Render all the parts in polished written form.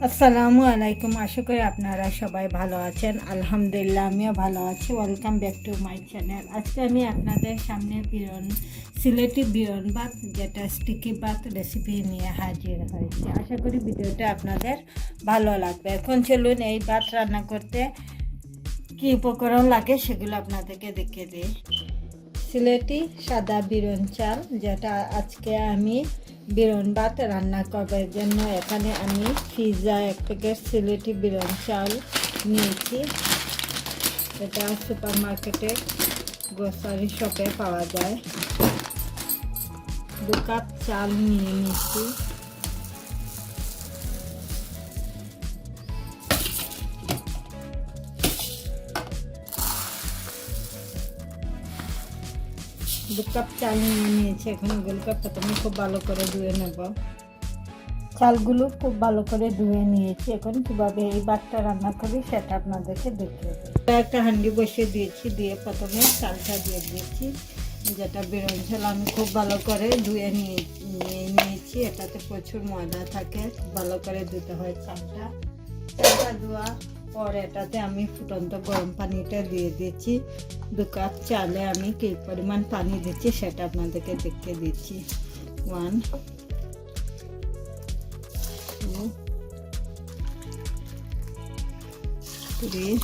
আসসালামু আলাইকুম। আশা করি আপনারা সবাই ভালো আছেন। আলহামদুলিল্লাহ আমিও ভালো আছি। Welcome back to my channel. আজকে আমি আপনাদের সামনে সিলেটি বিরন ভাত, যেটা স্টিকি ভাত রেসিপি নিয়ে হাজির হয়েছি। আশা করি ভিডিওটা আপনাদের ভালো লাগবে। এখন চলুন এই ভাত রান্না করতে কী উপকরণ লাগে সেগুলো আপনাদেরকে দেখিয়ে দিই। সিলেটি সাদা বিরন চাল, যেটা আজকে আমি বিরন ভাত রান্না করবার জন্য এখানে আমি পিৎজা এক প্যাকেট সিলেটি বিরন চাল নিয়েছি। এটা সুপার মার্কেটে গ্রোসারি শপে পাওয়া যায়। 2 কাপ চাল নিয়ে নিয়েছি। দু কাপ চাল নিয়ে নিয়েছি। এখন এগুলোকে প্রথমে খুব ভালো করে ধুয়ে নেব। চালগুলো খুব ভালো করে ধুয়ে নিয়েছি। এখন কীভাবে এই ভাতটা রান্না করি সেটা আপনাদেরকে দেখিয়ে দেবো। একটা হাঁড়ি বসিয়ে দিয়েছি, দিয়ে প্রথমে চালটা দিয়ে দিয়েছি। যেটা বিরন চাল আমি খুব ভালো করে ধুয়ে নিয়েছি। এটাতে প্রচুর ময়দা থাকে, খুব ভালো করে ধুতে হয় চালটা ধোয়া পর এটাতে আমি ফুটন্ত গরম পানিটা দিয়ে দিয়েছি। 2 কাপ চালে আমি কী পরিমাণ পানি দিচ্ছি সেটা আপনাদেরকে দেখিয়ে দিচ্ছি। 1 2 3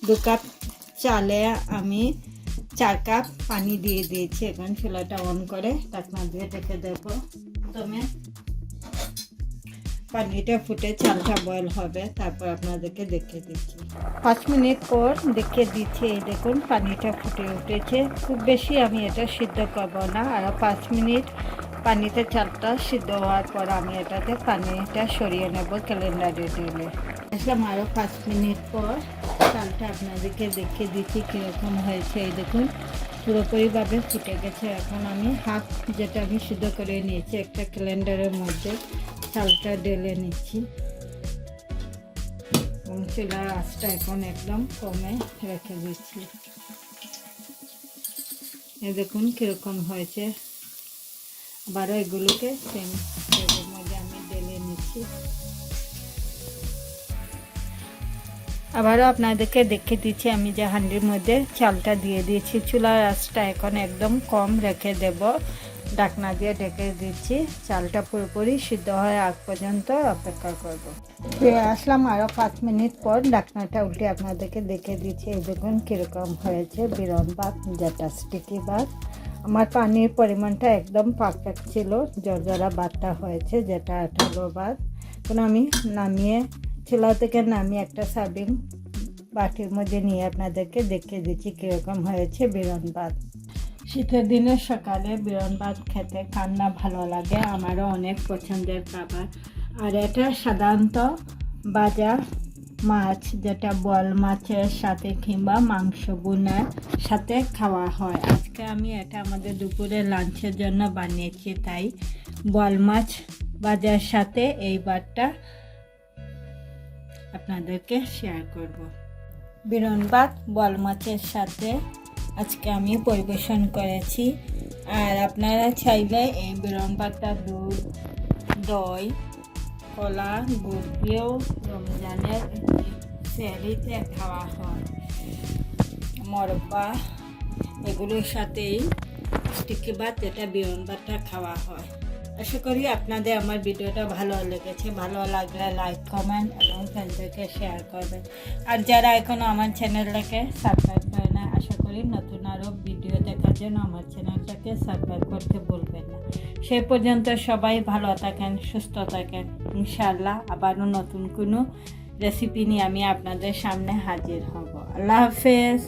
2 কাপ চালে আমি 4 কাপ পানি দিয়ে দিয়েছি। এখন চুলাটা অন করে ঢাকনা দিয়ে রেখে দেবো। প্রথমে পানিটা ফুটে চালটা বয়েল হবে, তারপর আপনাদেরকে দেখিয়ে দিচ্ছি। 5 মিনিট পর দেখিয়ে দিচ্ছি। এই দেখুন পানিটা ফুটে উঠেছে। খুব বেশি আমি এটা সিদ্ধ করব না। আর 5 মিনিট পানিতে চালটা সিদ্ধ হওয়ার পর আমি এটাতে পানিটা সরিয়ে নেব ক্যালেন্ডারে দিলে। আসলাম আরও 5 মিনিট পর চালটা আপনাদেরকে দেখিয়ে দিচ্ছি কীরকম হয়েছে। এই দেখুন পুরোপুরিভাবে ফুটে গেছে। এখন আমি হাফ যেটা আমি সিদ্ধ করে নিয়েছি একটা ক্যালেন্ডারের মধ্যে চালটা ঢেলে নিচ্ছি। এবং চুলার আঁচটা এখন একদম কমে রেখে দিচ্ছি। এই দেখুন কীরকম হয়েছে। আবারও এগুলোকে সেম তেলের মধ্যে আমি ঢেলে নিচ্ছি। আবারও আপনাদেরকে দেখিয়ে দিচ্ছি আমি যে হাঁড়ির মধ্যে চালটা দিয়ে দিয়েছি। চুলার আঁচটা এখন একদম কম রেখে দেব। ঢাকনা দিয়ে ঢেকে দিচ্ছি। চালটা পুরোপুরি সিদ্ধ হয়ে আগ পর্যন্ত অপেক্ষা করব। ফিরে আসলাম আরও 5 মিনিট পর। ঢাকনাটা উল্টে আপনাদেরকে দেখে দিচ্ছি। এই দেখুন কীরকম হয়েছে বিরন ভাত, যেটা স্টিকি ভাত। আমার পানির পরিমাণটা একদম পারফেক্ট ছিল। জর্জরা ভাতটা হয়েছে, যেটা 18 ভাত। এখন আমি নামিয়ে চুলা থেকে নামিয়ে একটা সার্ভিং বাটির মধ্যে নিয়ে আপনাদেরকে দেখিয়ে দিচ্ছি কীরকম হয়েছে বিরন ভাত। শীতের দিনের সকালে বিরন ভাত খেতে কার না ভালো লাগে, আমারও অনেক পছন্দের খাবার। আর এটা সাধারণত ভাজা মাছ, যেটা বল মাছের সাথে কিংবা মাংস বোনার সাথে খাওয়া হয়। আজকে আমি এটা আমাদের দুপুরে লাঞ্চের জন্য বানিয়েছি, তাই বল মাছ ভাজার সাথে এই ভাতটা আপনাদেরকে শেয়ার করব। বিরন ভাত বল মাছের সাথে আজকে আমি পরিবেশন করেছি। আর আপনারা চাইলে এই বিরন ভাতটা দুধ, দই, কলা, গুড় দিয়েও রমজানের সেহরিতে খাওয়া হয়। মরব্বা এগুলোর সাথেই স্টিকি ভাত, যেটা বিরন ভাতটা খাওয়া হয়। আশা করি আপনাদের আমার ভিডিওটা ভালো লেগেছে। ভালো লাগলে লাইক, কমেন্ট এবং ফ্রেন্ডদেরকে শেয়ার করবেন। আর যারা এখনও আমার চ্যানেলটাকে সাবস্ক্রাইব করে না, আশা করি নতুন আরও ভিডিও দেখার জন্য আমার চ্যানেলটাকে সাবস্ক্রাইব করতে ভুলবেন না। সেই পর্যন্ত সবাই ভালো থাকেন, সুস্থ থাকেন। ইনশাআল্লাহ আবারও নতুন কোনো রেসিপি নিয়ে আমি আপনাদের সামনে হাজির হব। আল্লাহ হাফেজ।